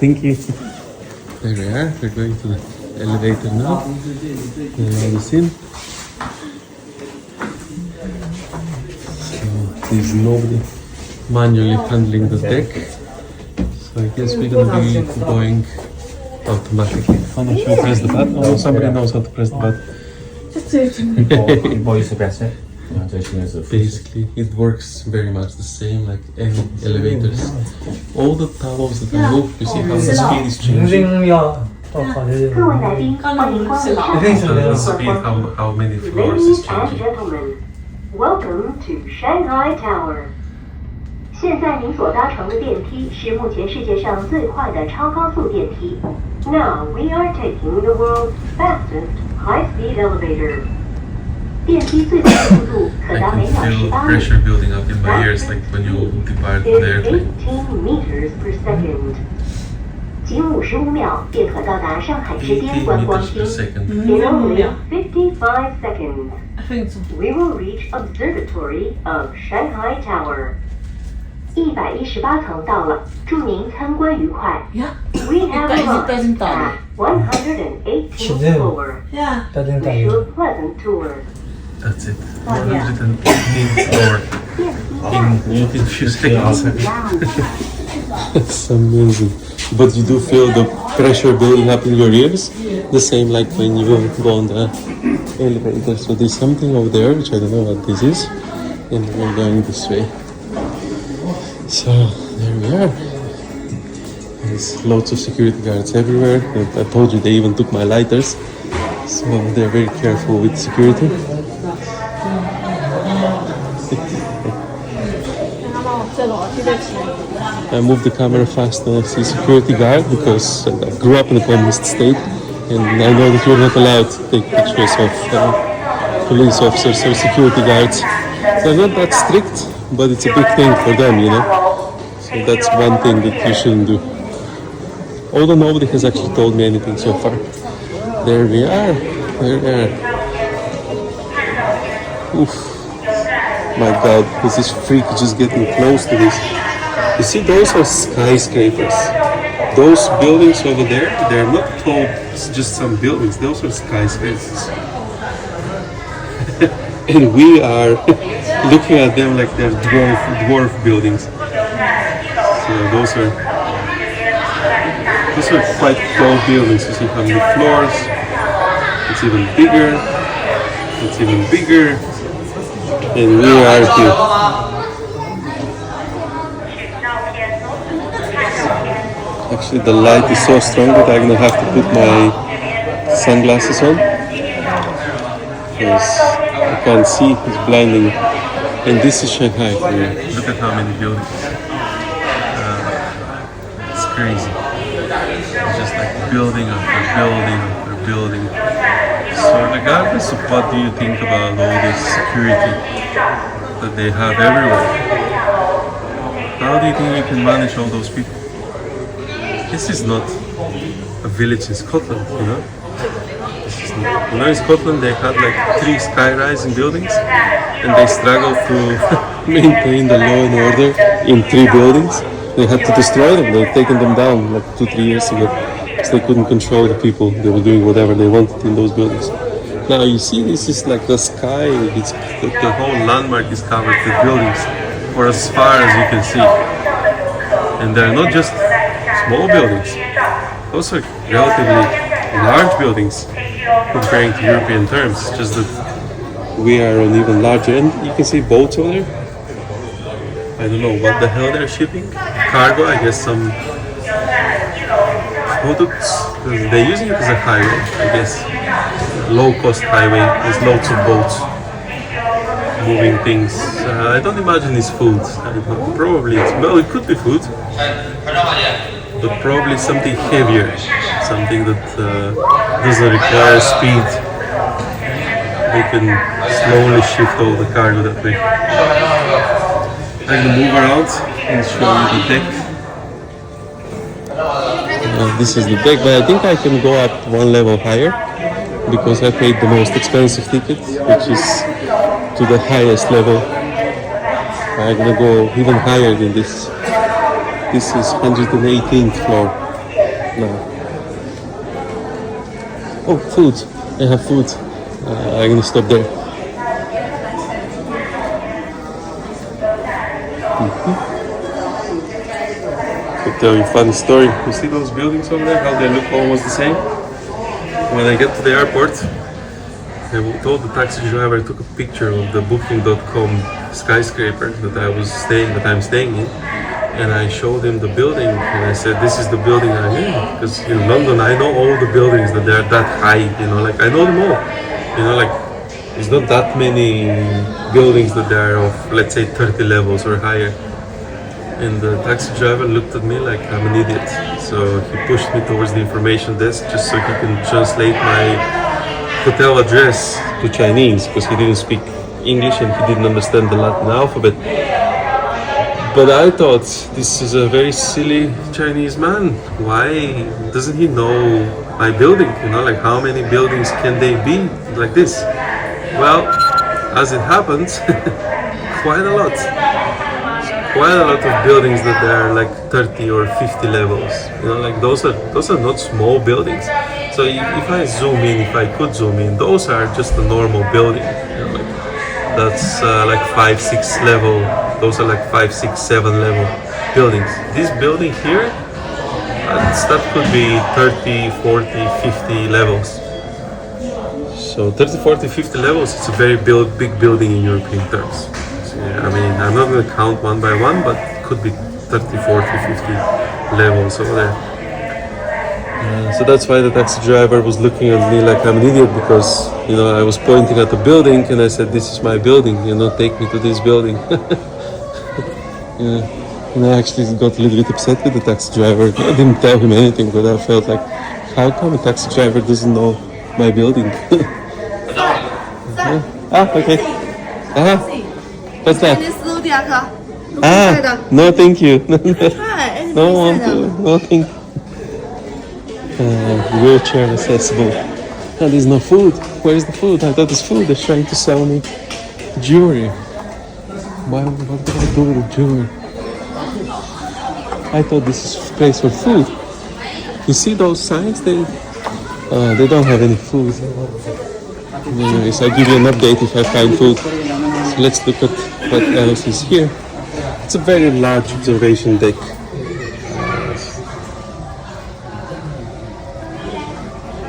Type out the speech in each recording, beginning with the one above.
Thank you. There we are. We're going to the elevator now. Allow us in. So there's nobody manually handling the deck. So I guess we're gonna be going automatically. How much you press the button? Oh, somebody knows how to press the button. Basically, it works very much the same like any elevators. All the tunnels that I move, you see how the speed is changing. The speed, how many floors is changing. Welcome to Shanghai Tower. 现在您所搭乘的电梯是目前世界上最快的超高速电梯。Now we are taking the world's fastest high-speed elevator. 电梯最快速度可达每秒18 pressure building up in my ears, like when you depart the airplane. 18 meters per second. 仅55秒便可到达上海之巅观光厅。In only 55 seconds, we will reach observatory of Shanghai Tower. 118层到了，祝您参观愉快。We have arrived at 118th floor. Wish you a pleasant tour. That's it. 118th floor in few seconds. That's amazing. But you do feel the pressure building up in your ears, the same like when you go on the elevator. So there's something over there, which I don't know what this is, and we're going this way. So there we are. There's lots of security guards everywhere. I told you they even took my lighters, so they're very careful with security. I moved the camera fast when I see security guard because I grew up in the communist state and I know that you're not allowed to take pictures of police officers or security guards. They're not that strict, but it's a big thing for them, you know. So that's one thing that you shouldn't do. Although nobody has actually told me anything so far. There we are. There we are. Oof. My God, this is freak just getting close to this. You see, those are skyscrapers. Those buildings over there, they're not tall, it's just some buildings. Those are skyscrapers. And we are looking at them like they're dwarf buildings. So those are quite tall buildings. You see how many floors. It's even bigger. It's even bigger. And we are here. Actually, the light is so strong that I'm gonna have to put my sunglasses on because I can't see, it's blinding. And this is Shanghai for you. Look at how many buildings. It's crazy. It's just like building after building after building. So regardless of what do you think about all this security that they have everywhere, how do you think you can manage all those people? This is not a village in Scotland, you know? This is not, you know, in Scotland they had like 3 sky-rising buildings and they struggled to maintain the law and order in 3 buildings. They had to destroy them. They've taken them down like 2-3 years ago. They couldn't control the people. They were doing whatever they wanted in those buildings. Now you see, this is like the sky. It's the whole landmark is covered with buildings for as far as you can see. And they're not just small buildings. Those are relatively large buildings comparing to European terms. Just that we are on even larger. And you can see boats over there. I don't know what the hell they're shipping. Cargo, I guess some products. They're using it as a highway, I guess. Low-cost highway. There's loads of boats moving things. I don't imagine it's food. Probably it's, well, it could be food, but probably something heavier, something that doesn't require speed. They can slowly shift all the cargo that way. I'm gonna move around and show you the deck. This is the deck, but I think I can go up one level higher because I paid the most expensive ticket, which is to the highest level. I'm gonna go even higher than this. This is 118th floor. now. Oh, food. I have food. I'm gonna stop there. I'll tell you a funny story. You see those buildings over there? How they look almost the same? When I get to the airport, I told the taxi driver I took a picture of the Booking.com skyscraper that I'm staying in, and I showed him the building, and I said, "This is the building I'm in." Because in London, I know all the buildings that they're that high. Like I know them all. Like there's not that many buildings that are of, let's say, 30 levels or higher. And the taxi driver looked at me like I'm an idiot. So he pushed me towards the information desk just so he can translate my hotel address to Chinese, because he didn't speak English and he didn't understand the Latin alphabet. But I thought, this is a very silly Chinese man. Why doesn't he know my building? Like how many buildings can they be like this? Well, as it happens, quite a lot. Quite a lot of buildings that are like 30 or 50 levels. Like those are not small buildings. So if I could zoom in, those are just a normal building. Like that's like 5, 6 level. Those are like 5, 6, 7 level buildings. This building here, that could be 30, 40, 50 levels. So 30, 40, 50 levels, it's a very big building in European terms. I'm not going to count one by one, but it could be 30, 40, 50 levels over there. So that's why the taxi driver was looking at me like I'm an idiot, because, I was pointing at the building and I said, "This is my building, take me to this building." And I actually got a little bit upset with the taxi driver. I didn't tell him anything, but I felt like, how come a taxi driver doesn't know my building? Okay. What's that? No, thank you. No, thank you. Wheelchair accessible. There's no food. Where is the food? I thought there's food. They're trying to sell me jewelry. What did I do with the jewelry? I thought this is a place for food. You see those signs? They don't have any food. Anyways, I'll give you an update if I find food. So let's look at what else is here. It's a very large observation deck.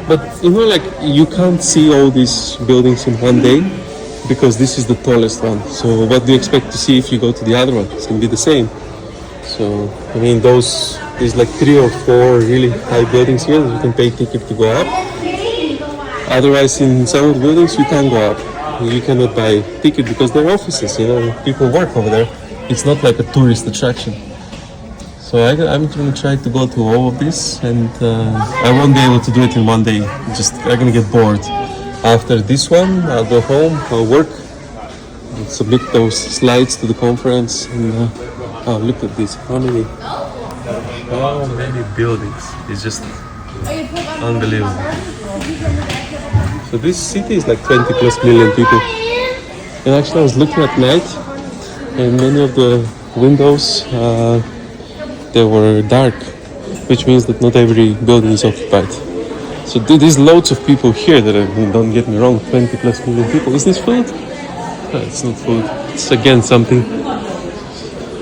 But like you can't see all these buildings in one day, because this is the tallest one. So what do you expect to see if you go to the other one? It's gonna be the same. So there's like 3 or 4 really high buildings here that you can pay ticket to go up. Otherwise, in some of the buildings you can't go up. You cannot buy ticket because they're offices. People work over there. It's not like a tourist attraction. So I'm going to try to go to all of this, and I won't be able to do it in one day. I'm going to get bored. After this one, I'll go home, I'll work, and submit those slides to the conference. And look at this. How many buildings? It's just unbelievable. So this city is like 20 plus million people. And actually I was looking at night, and many of the windows, they were dark, which means that not every building is occupied. So there's loads of people here don't get me wrong, 20 plus million people. Is this food? No, it's not food. It's again something.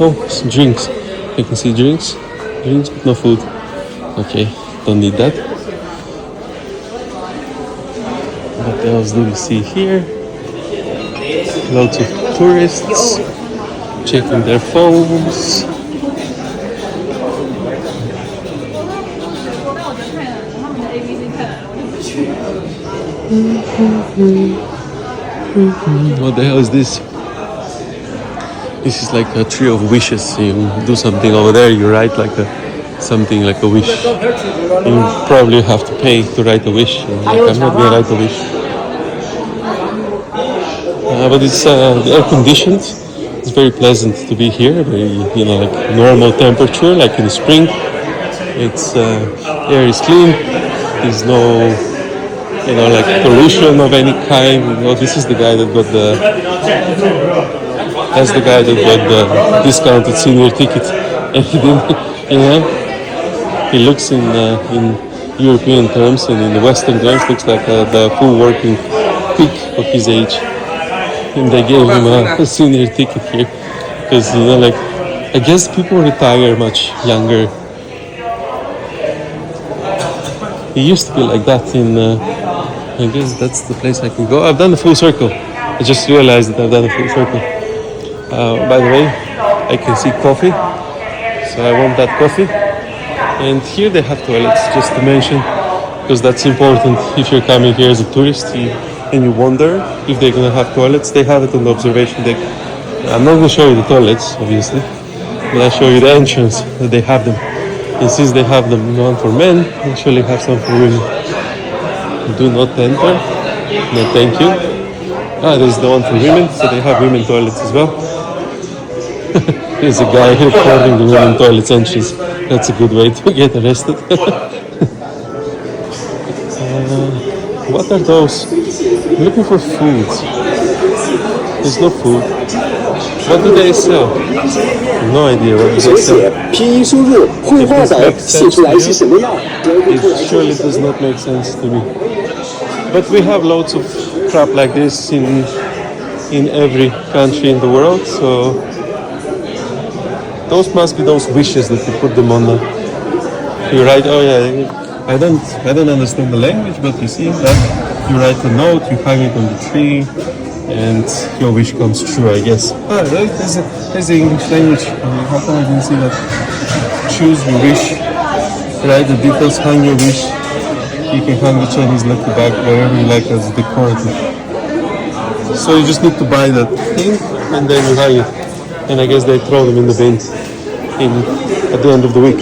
Oh, it's drinks. You can see drinks, but no food. Okay, don't need that. What else do we see here? Loads of tourists checking their phones. What the hell is this? This is like a tree of wishes. You do something over there, you write something like a wish. You probably have to pay to write a wish. I'm not gonna write a wish. But it's air conditioned. It's very pleasant to be here. Very, like normal temperature, like in the spring. It's air is clean. There's no, like pollution of any kind. This is the guy that got that's the guy that got the discounted senior ticket, and he didn't, He looks in European terms and in the Western terms looks like the full working peak of his age. And they gave him a senior ticket here because like I guess people retire much younger. It used to be like that in. I guess that's the place I can go. I've done the full circle. I just realized that I've done a full circle. By the way, I can see coffee, so I want that coffee. And here they have toilets, just to mention, because that's important. If you're coming here as a tourist and you wonder if they're gonna have toilets, they have it on the observation deck. I'm not gonna show you the toilets, obviously, but I'll show you the entrance that they have them. And since they have them one for men, they actually have some for women. Do not enter. No, thank you. There's the one for women, so they have women toilets as well. There's a guy recording the women toilets entrance. That's a good way to get arrested. What are those? I'm looking for food. There's no food. What do they sell? No idea what they sell. It surely does not make sense to me. But we have loads of crap like this in every country in the world, so those must be those wishes that you put them on the. You write, oh yeah, I don't understand the language, but you see that you write a note, you hang it on the tree, and your wish comes true, I guess. There's the English language. How come I didn't see that? Choose your wish, write the details, hang your wish. You can hang the Chinese lucky bag wherever you like as decorative. So you just need to buy that thing and then you hang it. And I guess they throw them in the bin at the end of the week.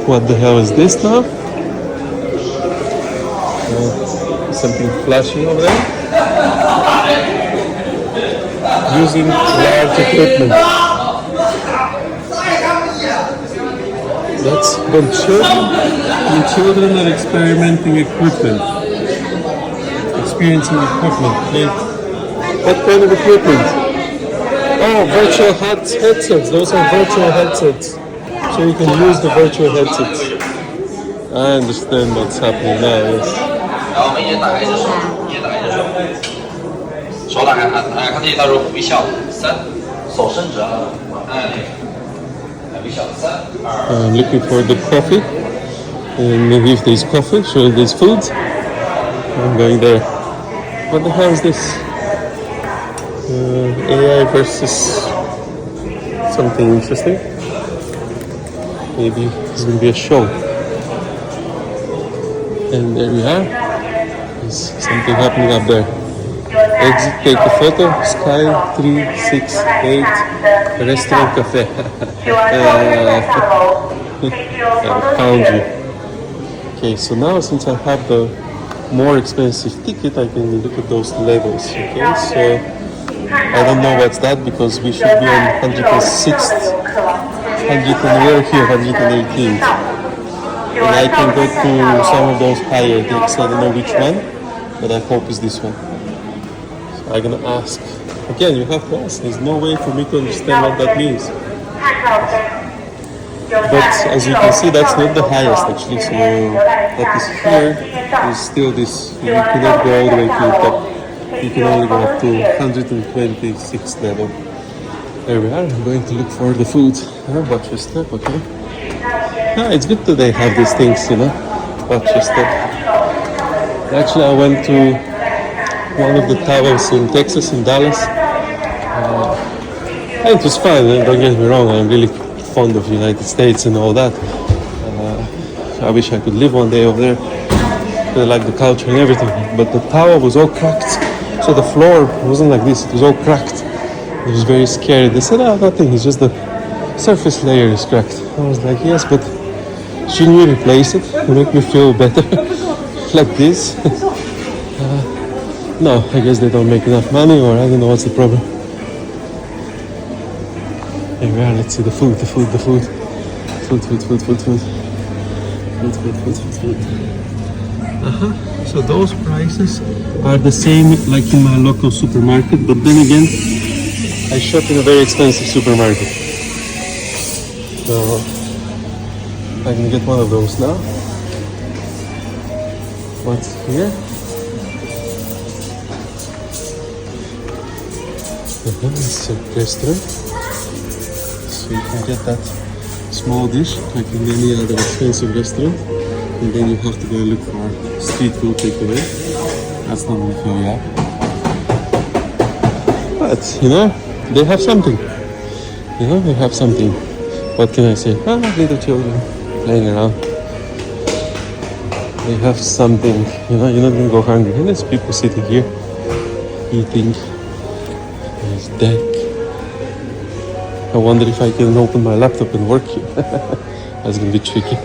What the hell is this now? Something flashing over there. Using large equipment. That's when children are experimenting equipment. Experiencing equipment. Okay. What kind of equipment? Oh, virtual headsets. Those are virtual headsets. So you can use the virtual headsets. I understand what's happening now, yes. 然后我们一直打开一只手，一直打开一只手，手打开，看这里倒数微笑3，手伸直啊，微笑3、2。I'm looking for the coffee, and maybe if there's coffee, sure there's food. I'm going there. What the hell is this? AI versus something interesting. Maybe it's going to be a show. And there we are. There's something happening up there. Exit, take a photo. Sky 368 Restaurant Cafe. I found you. Okay, so now since I have the more expensive ticket, I can look at those levels. Okay, so I don't know what's that because we should be on 106th, 100 and we're here 118th. And I can go to some of those higher decks. I don't know which one, but I hope it's this one. So I'm gonna ask. Again, you have to ask. There's no way for me to understand what that means. But as you can see, that's not the highest actually. So what is here is still this. You cannot go all the way to the top. You can only go up to 126th level. There we are. I'm going to look for the food. Watch your step, okay? It's good that they have these things, you know. Watch your step. Actually, I went to one of the towers in Texas, in Dallas. And it was fine, don't get me wrong. I'm really fond of the United States and all that. I wish I could live one day over there. I like the culture and everything. But the tower was all cracked. So the floor wasn't like this, it was all cracked. It was very scary. They said, nothing, it's just the surface layer is cracked. I was like, yes, but shouldn't you replace it to make me feel better? Like this? No, I guess they don't make enough money, or I don't know what's the problem. Here we are, let's see the food. Food. So those prices are the same like in my local supermarket, but then again, I shop in a very expensive supermarket. So I can get one of those now. What's here? It's a restaurant. So you can get that small dish like in any other expensive restaurant. And then you have to go look for street food takeaway. That's not really fill you up. But, you know, they have something. You know, they have something. What can I say? Ah, little children playing around. They have something. You know, you're not gonna go hungry. And there's people sitting here eating. There's deck. I wonder if I can open my laptop and work here. That's gonna be tricky.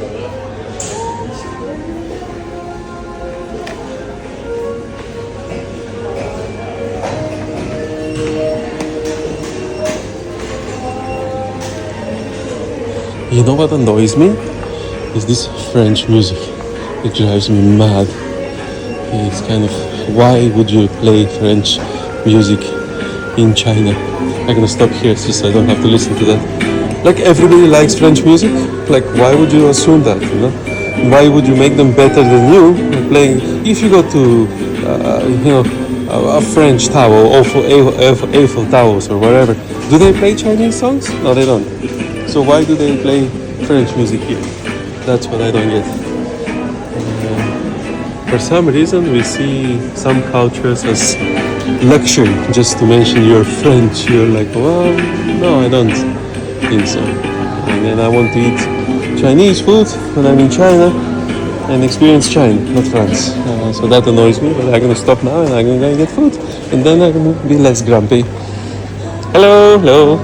You know what annoys me? Is this French music. It drives me mad. It's kind of, why would you play French music in China? I'm gonna stop here just so I don't have to listen to that. Like everybody likes French music. Like why would you assume that, you know? Why would you make them better than you playing? If you go to, you know, a French tower, Eiffel Towers or whatever, do they play Chinese songs? No, they don't. So why do they play French music here? That's what I don't get. For some reason, we see some cultures as luxury. Just to mention you're French, you're like, well, no, I don't think so. And then I want to eat Chinese food when I'm in China and experience China, not France. So that annoys me, but I'm gonna stop now and I'm gonna go and get food. And then I'm gonna be less grumpy. Hello, hello.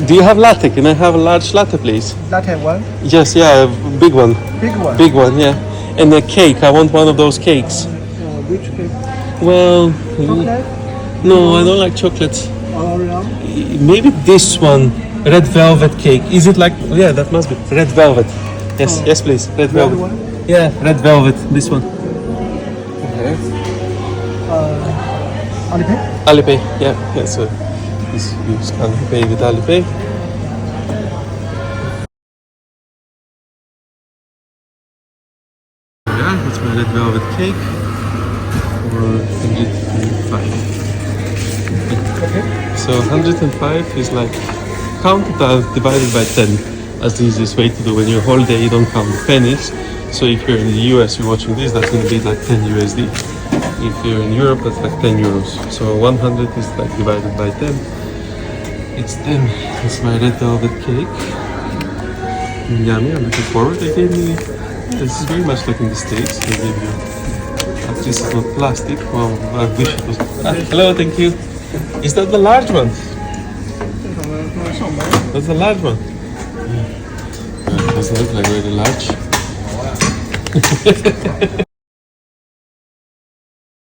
Do you have latte? Can I have a large latte, please? Latte one, Yes, yeah, a big one. big one. Big one, yeah. And a cake. I want one of those cakes. Which cake? Well, Chocolate? no, I don't like chocolates. Oreo? Maybe this one, red velvet cake. Is it like? Oh, yeah, that must be red velvet. Yes, yes, please, red Red velvet. one? Yeah, red velvet. This one. Okay. Alipay? Alipay. Yeah, yeah. So this use Alipay with Alipay. Yeah, that's my red velvet cake for 105. Okay. So 105 is like count it out divided by 10 as the easiest way to do. When you're holiday, you don't count pennies. So if you're in the US, you're watching this, that's going to be like 10 USD. If you're in Europe, that's like 10 euros. So 100 is like divided by 10. It's 10. It's my red velvet cake. Yummy, I'm looking forward. They gave me, this is very much like in the States. They gave you, this is not plastic. Well, I wish it was. Hello, thank you. Is that the large one? That's the large one. Doesn't look like very large.